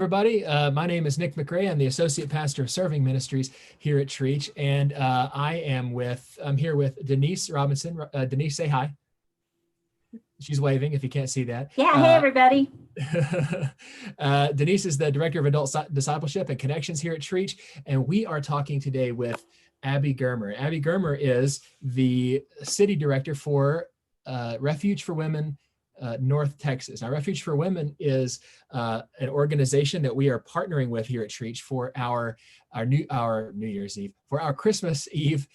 Everybody, my name is Nick McRae. I'm the Associate Pastor of Serving Ministries here at Trietsch, and I'm here with Denise Robinson. Denise, say hi. She's waving if you can't see that. Yeah, hey everybody. Denise is the Director of Adult Discipleship and Connections here at Trietsch, and we are talking today with Abby Germer. Abby Germer is the City Director for Refuge for Women, North Texas. Now, Refuge for Women is an organization that we are partnering with here at Trietsch for our New Year's Eve, for our Christmas Eve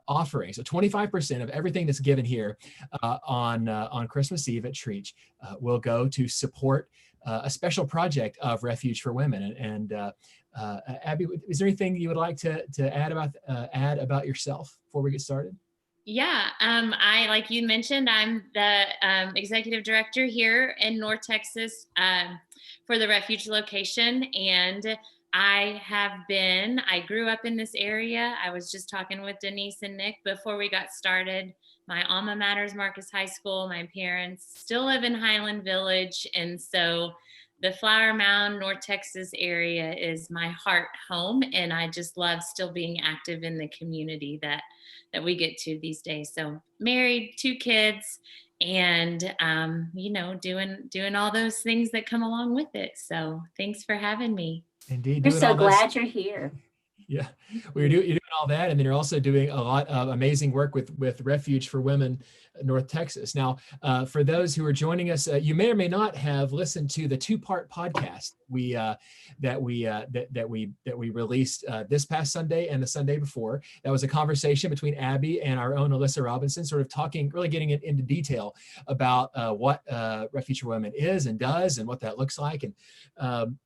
offering. So 25% of everything that's given here on Christmas Eve at Trietsch will go to support a special project of Refuge for Women. And Abby, is there anything you would like to add about yourself before we get started? Yeah, like you mentioned, I'm the executive director here in North Texas for the Refuge location. And I grew up in this area. I was just talking with Denise and Nick before we got started. My alma mater is Marcus High School. My parents still live in Highland Village. And so the Flower Mound, North Texas area is my heart home. And I just love still being active in the community that we get to these days. So married, 2 kids, and doing all those things that come along with it. So thanks for having me. Indeed. We're so glad you're here. Yeah, you're doing all that, and then you're also doing a lot of amazing work with Refuge for Women, North Texas. Now, for those who are joining us, you may or may not have listened to the 2-part podcast that we released this past Sunday and the Sunday before. That was a conversation between Abby and our own Alyssa Robinson, sort of talking, really getting into detail about what Refuge for Women is and does and what that looks like. And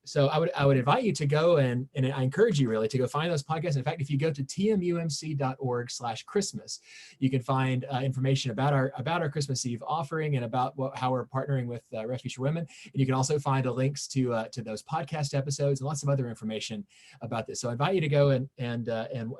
so I would invite you to go and I encourage you really to go find those podcasts. In fact, if you go to tmumc.org/Christmas, you can find information about our Christmas Eve offering and about how we're partnering with Refuge for Women. And you can also find links to those podcast episodes and lots of other information about this. So I invite you to go and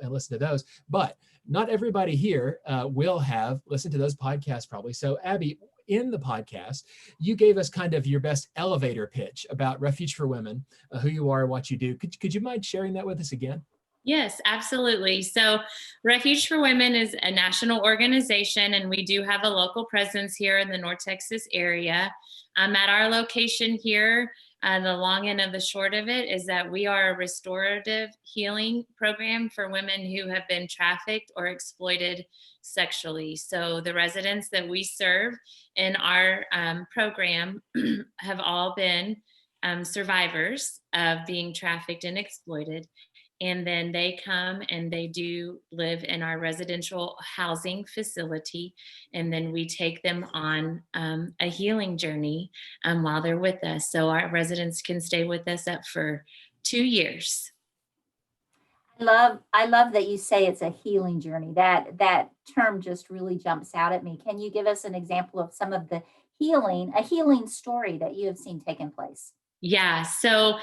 listen to those. But not everybody here will have listened to those podcasts probably. So Abby, in the podcast, you gave us kind of your best elevator pitch about Refuge for Women, who you are, what you do. Could you mind sharing that with us again? Yes, absolutely. So Refuge for Women is a national organization, and we do have a local presence here in the North Texas area. At our location here, the long end of the short of it is that we are a restorative healing program for women who have been trafficked or exploited sexually. So the residents that we serve in our program have all been survivors of being trafficked and exploited. And then they come and they do live in our residential housing facility. And then we take them on a healing journey while they're with us. So our residents can stay with us up for 2 years. I love that you say it's a healing journey. That term just really jumps out at me. Can you give us an example of some of a healing story that you have seen taking place? Yeah. So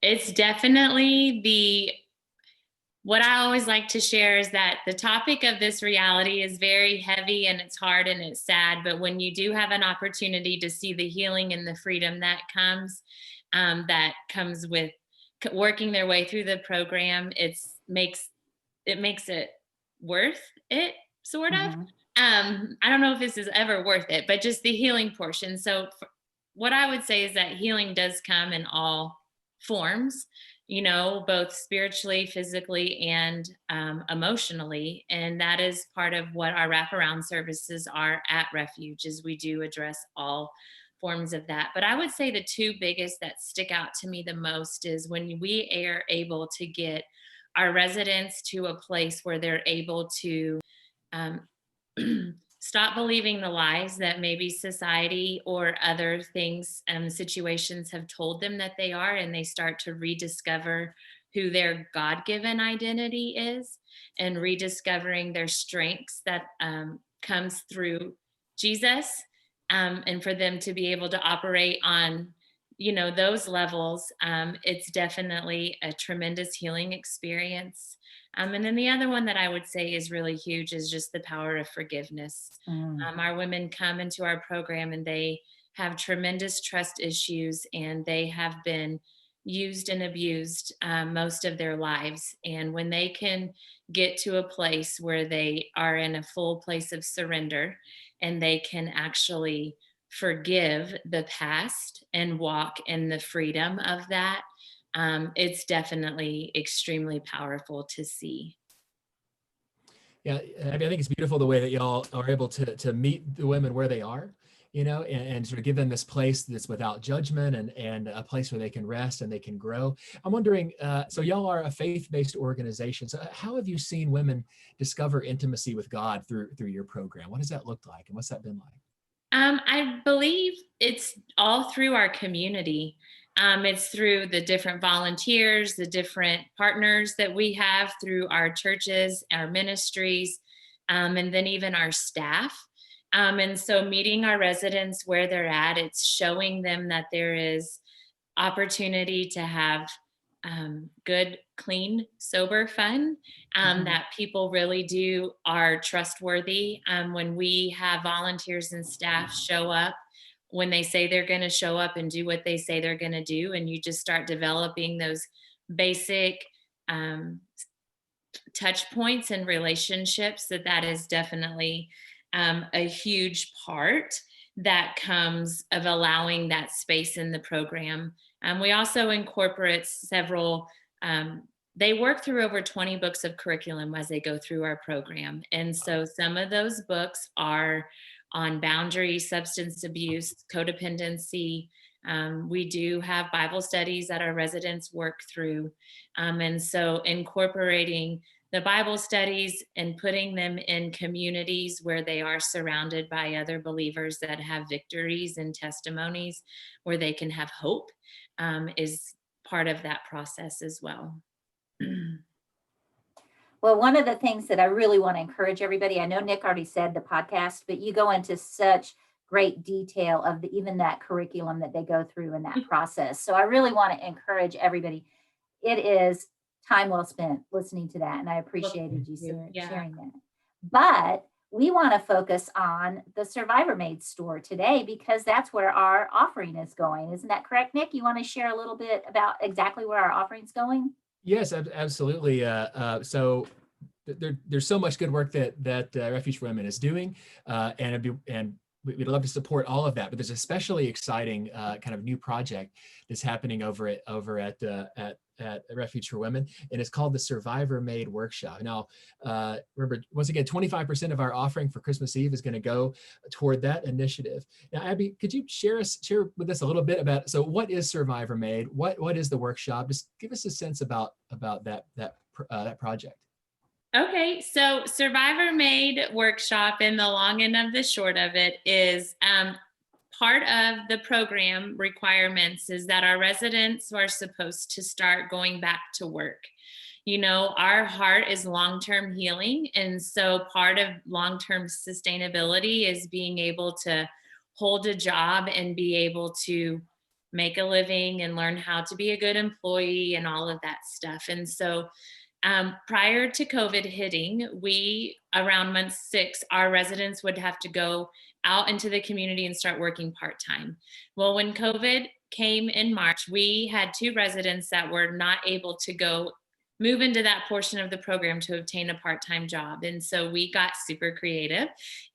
it's definitely what I always like to share is that the topic of this reality is very heavy and it's hard and it's sad. But when you do have an opportunity to see the healing and the freedom that comes with working their way through the program, it makes it worth it, sort of. I don't know if this is ever worth it, but just the healing portion. So what I would say is that healing does come in all forms, both spiritually, physically, and emotionally. And that is part of what our wraparound services are at Refuge, is we do address all forms of that. But I would say the 2 biggest that stick out to me the most is when we are able to get our residents to a place where they're able to stop believing the lies that maybe society or other things, situations have told them that they are, and they start to rediscover who their God-given identity is and rediscovering their strengths that comes through Jesus, and for them to be able to operate on those levels. It's definitely a tremendous healing experience. And then the other one that I would say is really huge is just the power of forgiveness. Our women come into our program and they have tremendous trust issues, and they have been used and abused most of their lives. And when they can get to a place where they are in a full place of surrender and they can actually forgive the past and walk in the freedom of that, it's definitely extremely powerful to see. Yeah, I mean, I think it's beautiful the way that y'all are able to meet the women where they are, and sort of give them this place that's without judgment and a place where they can rest and they can grow. I'm wondering, so y'all are a faith-based organization. So how have you seen women discover intimacy with God through your program? What does that look like, and what's that been like? I believe it's all through our community. It's through the different volunteers, the different partners that we have through our churches, our ministries, and then even our staff. And so meeting our residents where they're at, it's showing them that there is opportunity to have good, clean, sober fun, that people really are trustworthy. When we have volunteers and staff show up, when they say they're going to show up and do what they say they're going to do, and you just start developing those basic um, touch points and relationships, that is definitely a huge part that comes of allowing that space in the program. We also incorporate several, they work through over 20 books of curriculum as they go through our program. And so some of those books are on boundaries, substance abuse, codependency. We do have Bible studies that our residents work through. And so incorporating the Bible studies and putting them in communities where they are surrounded by other believers that have victories and testimonies where they can have hope, is part of that process as well. Well, one of the things that I really want to encourage everybody, I know Nick already said the podcast, but you go into such great detail of even that curriculum that they go through in that process. So I really want to encourage everybody. It is time well spent listening to that, and I appreciated you sharing that. But we want to focus on the Survivor Made store today because that's where our offering is going. Isn't that correct, Nick? You want to share a little bit about exactly where our offering's going? Yes, absolutely. So there's so much good work that Refuge for Women is doing, and we'd love to support all of that. But there's a especially exciting kind of new project that's happening over at Refuge for Women, and it's called the Survivor Made Workshop. Now, remember, once again, 25% of our offering for Christmas Eve is going to go toward that initiative. Now, Abby, could you share with us a little bit about, so what is Survivor Made? What is the workshop? Just give us a sense about that project. Okay, so Survivor Made Workshop, and the long end of the short of it is part of the program requirements is that our residents are supposed to start going back to work. You know, our heart is long-term healing, and so part of long-term sustainability is being able to hold a job and be able to make a living and learn how to be a good employee and all of that stuff. And so prior to COVID hitting, around month 6, our residents would have to go out into the community and start working part-time. Well, when COVID came in March, we had 2 residents that were not able to move into that portion of the program to obtain a part-time job. And so we got super creative,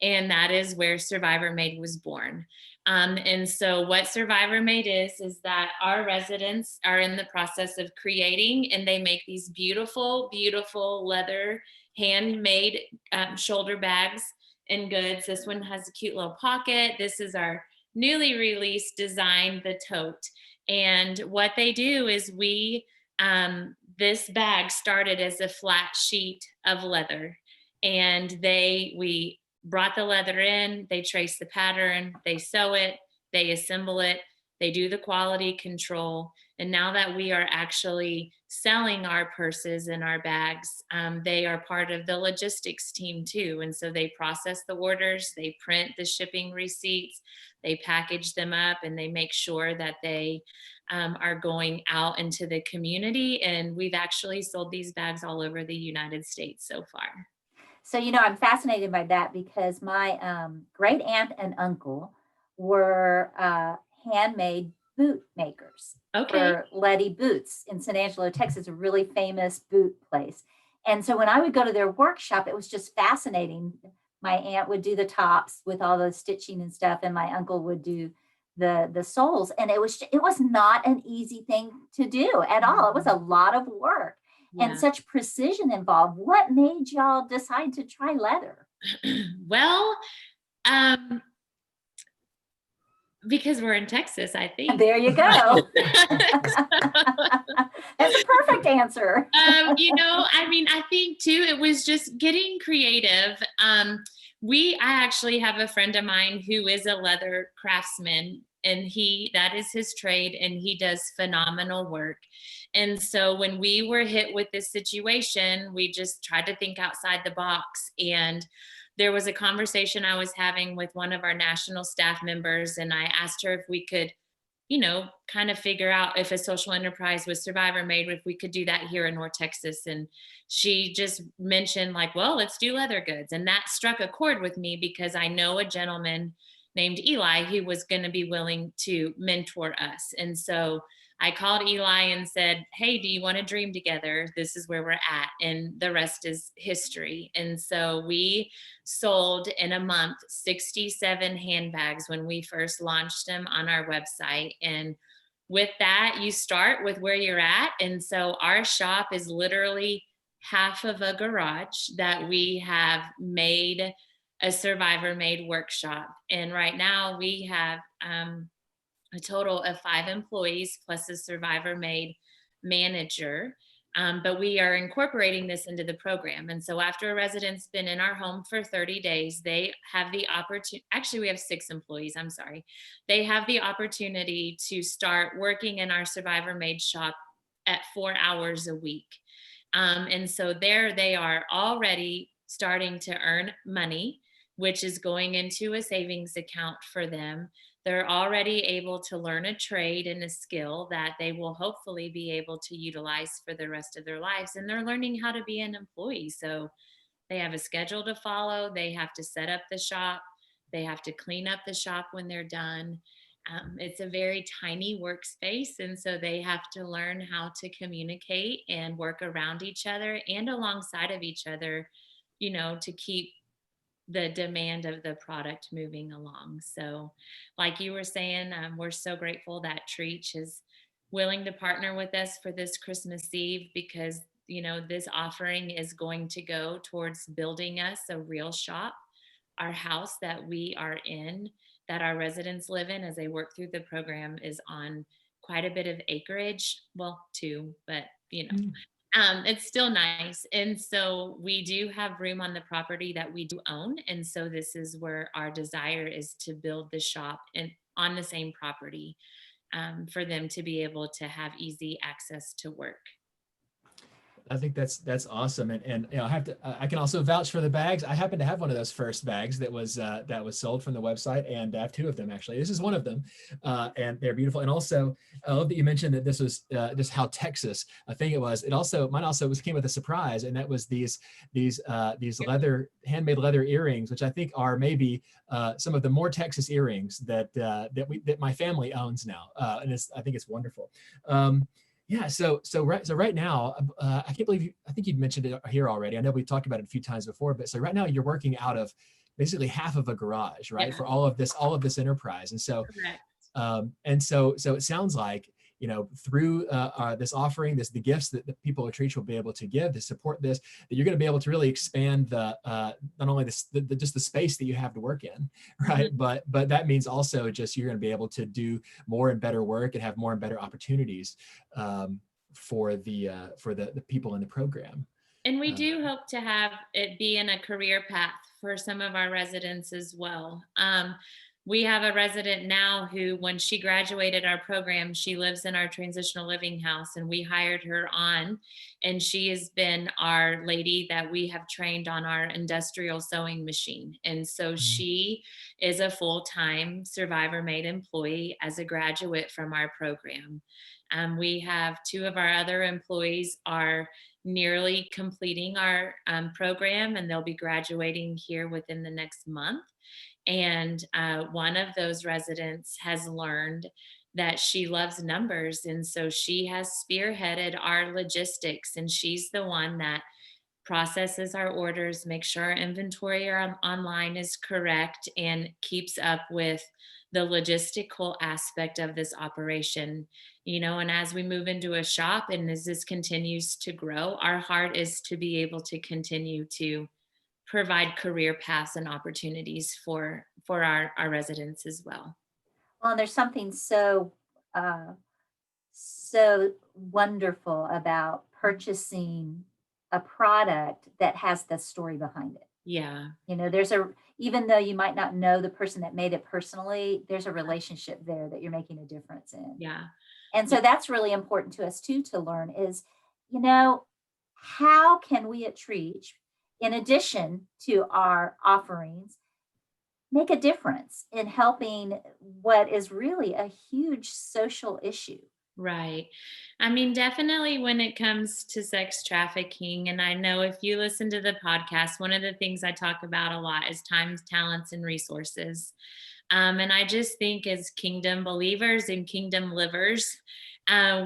and that is where Survivor Made was born. And so what Survivor Made is that our residents are in the process of creating, and they make these beautiful, beautiful leather handmade shoulder bags and goods. This one has a cute little pocket. This is our newly released design, the tote. And what they do is this bag started as a flat sheet of leather, and we brought the leather in, they trace the pattern, they sew it, they assemble it, they do the quality control. And now that we are actually selling our purses and our bags, they are part of the logistics team too. And so they process the orders, they print the shipping receipts, they package them up, and they make sure that they are going out into the community. And we've actually sold these bags all over the United States so far. So, I'm fascinated by that because my great aunt and uncle were handmade boot makers Okay. for Letty Boots in San Angelo, Texas, a really famous boot place. And so when I would go to their workshop, it was just fascinating. My aunt would do the tops with all the stitching and stuff, and my uncle would do the soles. And it was not an easy thing to do at all. It was a lot of work and such precision involved. What made y'all decide to try leather? Well, because we're in Texas, I think. There you go. That's a perfect answer. I think too, it was just getting creative. I actually have a friend of mine who is a leather craftsman, and that is his trade, and he does phenomenal work. And so when we were hit with this situation, we just tried to think outside the box. And there was a conversation I was having with one of our national staff members, and I asked her if we could, kind of figure out if a social enterprise with Survivor Made, if we could do that here in North Texas. And she just mentioned well, let's do leather goods. And that struck a chord with me because I know a gentleman named Eli who was going to be willing to mentor us. And so I called Eli and said, hey, do you want to dream together? This is where we're at. And the rest is history. And so we sold in a month 67 handbags when we first launched them on our website. And with that, you start with where you're at. And so our shop is literally half of a garage that we have made a Survivor Made workshop. And right now we have a total of 5 employees plus a Survivor Made manager. But we are incorporating this into the program. And so after a resident's been in our home for 30 days, they have the opportunity, actually we have 6 employees, I'm sorry. They have the opportunity to start working in our Survivor Made shop at 4 hours a week. And so there they are already starting to earn money, which is going into a savings account for them. They're already able to learn a trade and a skill that they will hopefully be able to utilize for the rest of their lives. And they're learning how to be an employee. So they have a schedule to follow. They have to set up the shop. They have to clean up the shop when they're done. It's a very tiny workspace. And so they have to learn how to communicate and work around each other and alongside of each other, to keep the demand of the product moving along. So like you were saying, we're so grateful that Trietsch is willing to partner with us for this Christmas Eve because, this offering is going to go towards building us a real shop. Our house that we are in, that our residents live in as they work through the program, is on quite a bit of acreage. Well, 2, but it's still nice. And so we do have room on the property that we do own. And so this is where our desire is to build the shop and on the same property for them to be able to have easy access to work. I think that's awesome, and I can also vouch for the bags. I happen to have one of those first bags that was sold from the website, and I have 2 of them actually. This is one of them, and they're beautiful. And also, I love that you mentioned that this was just how Texas a thing it was. Mine also came with a surprise, and that was these handmade leather earrings, which I think are maybe some of the more Texas earrings that my family owns now, and I think it's wonderful. Yeah, so right now, I can't believe I think you'd mentioned it here already. I know we've talked about it a few times before, but so right now you're working out of basically half of a garage, right? Yeah. For all of this enterprise. And so, so it sounds like, through this offering, the gifts that the people at Trietsch will be able to give to support this, that you're going to be able to really expand not only just the space that you have to work in, right? Mm-hmm. But that means also just you're going to be able to do more and better work and have more and better opportunities for the people in the program. And we do hope to have it be in a career path for some of our residents as well. We have a resident now who, when she graduated our program, she lives in our transitional living house, and we hired her on, and she has been our lady that we have trained on our industrial sewing machine. And so she is a full-time Survivor Made employee as a graduate from our program. We have 2 of our other employees are nearly completing our program, and they'll be graduating here within the next month. And one of those residents has learned that she loves numbers. And so she has spearheaded our logistics, and she's the one that processes our orders, makes sure our inventory online is correct, and keeps up with the logistical aspect of this operation. And as we move into a shop and as this continues to grow, our heart is to be able to continue to provide career paths and opportunities for our residents as well. Well, and there's something so wonderful about purchasing a product that has the story behind it. Yeah. Even though you might not know the person that made it personally, there's a relationship there that you're making a difference in. Yeah. And so that's really important to us too, to learn is, how can we at Trietsch, in addition to our offerings, make a difference in helping what is really a huge social issue? Right. I mean, definitely when it comes to sex trafficking, and I know if you listen to the podcast, one of the things I talk about a lot is time, talents, and resources. And I just think as kingdom believers and kingdom livers,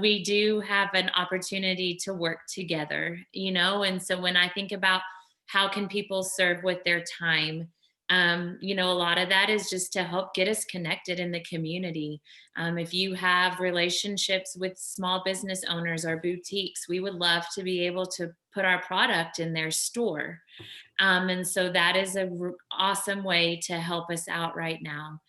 we do have an opportunity to work together, and so when I think about how can people serve with their time, a lot of that is just to help get us connected in the community. If you have relationships with small business owners or boutiques, we would love to be able to put our product in their store. And so that is an awesome way to help us out right now.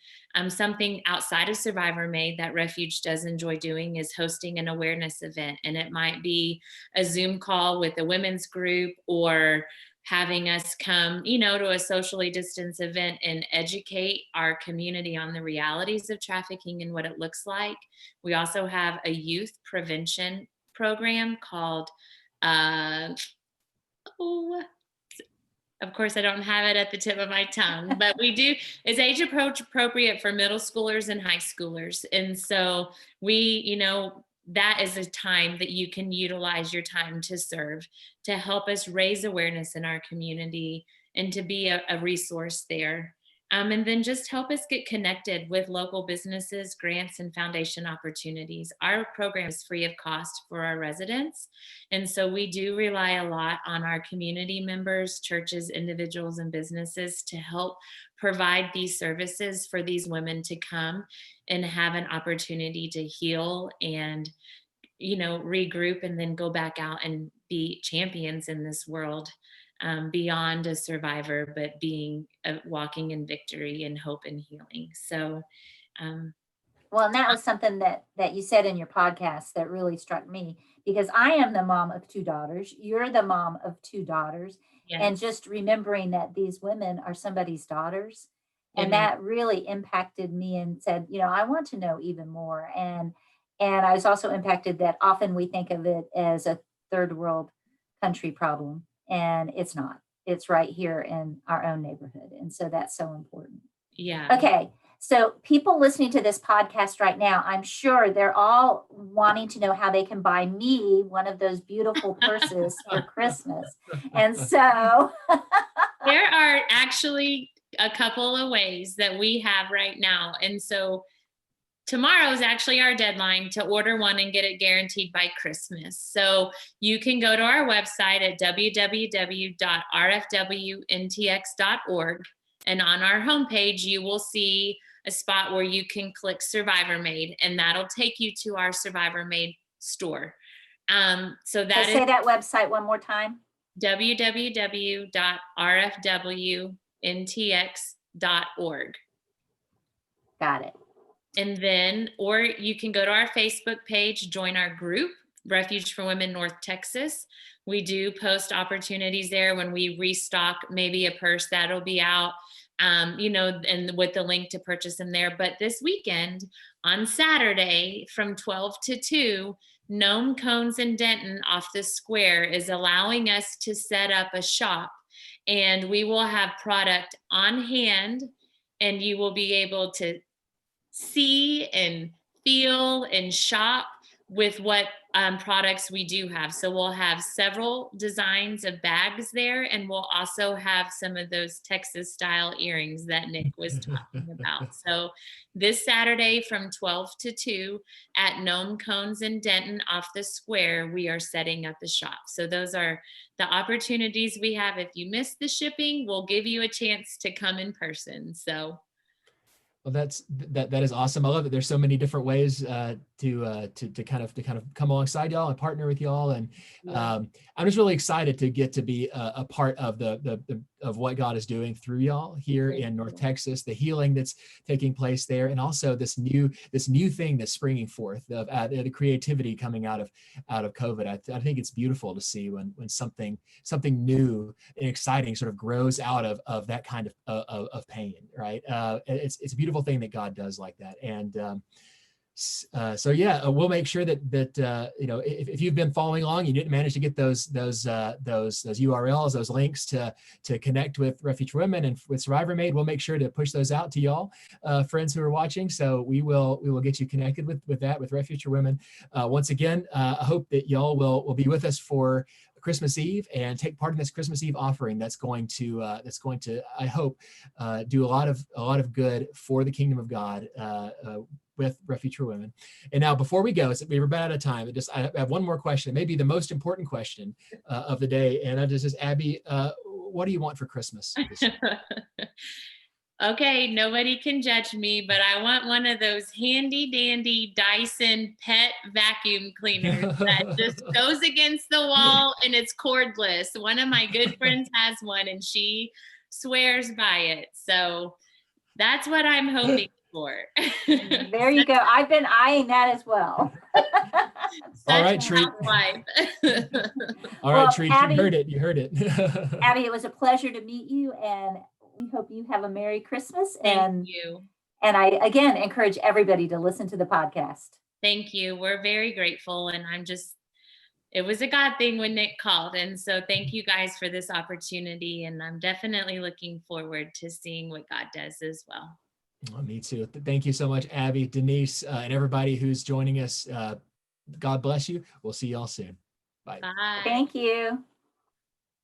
Something outside of Survivor Made that Refuge does enjoy doing is hosting an awareness event. And it might be a Zoom call with a women's group, or having us come, to a socially distanced event and educate our community on the realities of trafficking and what it looks like. We also have a youth prevention program called, of course, I don't have it at the tip of my tongue, but we do, it's age appropriate for middle schoolers and high schoolers. And so that is a time that you can utilize your time to serve, to help us raise awareness in our community and to be a resource there. And then just help us get connected with local businesses, grants, and foundation opportunities. Our program is free of cost for our residents. And so we do rely a lot on our community members, churches, individuals, and businesses to help provide these services for these women to come and have an opportunity to heal and, regroup and then go back out and be champions in this world. Beyond a survivor, but being walking in victory and hope and healing. So, well, and that was something that you said in your podcast that really struck me, because I am the mom of 2 daughters. You're the mom of 2 daughters. yes. And just remembering that these women are somebody's daughters. And Amen. that really impacted me and said, I want to know even more. And I was also impacted that often we think of it as a third world country problem. And it's not. It's right here in our own neighborhood. And so that's so important. Yeah. Okay. So people listening to this podcast right now, I'm sure they're all wanting to know how they can buy me one of those beautiful purses for Christmas. And so there are actually a couple of ways that we have right now. And so tomorrow is actually our deadline to order one and get it guaranteed by Christmas. So you can go to our website at www.rfwntx.org. And on our homepage, you will see a spot where you can click Survivor Made, and that'll take you to our Survivor Made store. So that say that website one more time. www.rfwntx.org. Got it. And then, or you can go to our Facebook page, join our group, Refuge for Women North Texas. We do post opportunities there when we restock maybe a purse that'll be out, and with the link to purchase them there. But this weekend on Saturday from 12 to 2, Nome Cones and Denton off the square is allowing us to set up a shop, and we will have product on hand, and you will be able to see and feel and shop with what products we do have. So we'll have several designs of bags there, and we'll also have some of those Texas style earrings that Nick was talking about. So this Saturday from 12 to 2 at Nome Cones in Denton off the square, we are setting up a shop. So those are the opportunities we have. If you miss the shipping, we'll give you a chance to come in person. So well, that is awesome. I love it. There's so many different ways to kind of come alongside y'all and partner with y'all. And I'm just really excited to get to be a part of of what God is doing through y'all here in North Texas, the healing that's taking place there, and also this new thing that's springing forth of the creativity coming out of COVID. I think it's beautiful to see when something new and exciting sort of grows out of that kind of pain, right? It's a beautiful thing that God does like that. And so yeah, we'll make sure that if you've been following along, you didn't manage to get those URLs, those links to connect with Refuge for Women and with Survivor Made, we'll make sure to push those out to y'all, friends who are watching. So we will get you connected with Refuge for Women. Once again, I hope that y'all will be with us for Christmas Eve and take part in this Christmas Eve offering that's going to I hope do a lot of good for the kingdom of God with Refuge for Women. And now, before we go, we were about out of time. I have one more question, maybe the most important question of the day, and that is, Abby, what do you want for Christmas this year? Okay, nobody can judge me, but I want one of those handy dandy Dyson pet vacuum cleaners that just goes against the wall and it's cordless. One of my good friends has one and she swears by it. So that's what I'm hoping for. There you go. I've been eyeing that as well. All right, Treat. All right, Treat, Abby, you heard it. Abby, it was a pleasure to meet you, and we hope you have a Merry Christmas. Thank you. And I, again, encourage everybody to listen to the podcast. Thank you. We're very grateful. And it was a God thing when Nick called. And so thank you guys for this opportunity. And I'm definitely looking forward to seeing what God does as well. Well, me too. Thank you so much, Abby, Denise, and everybody who's joining us. God bless you. We'll see y'all soon. Bye. Bye. Thank you.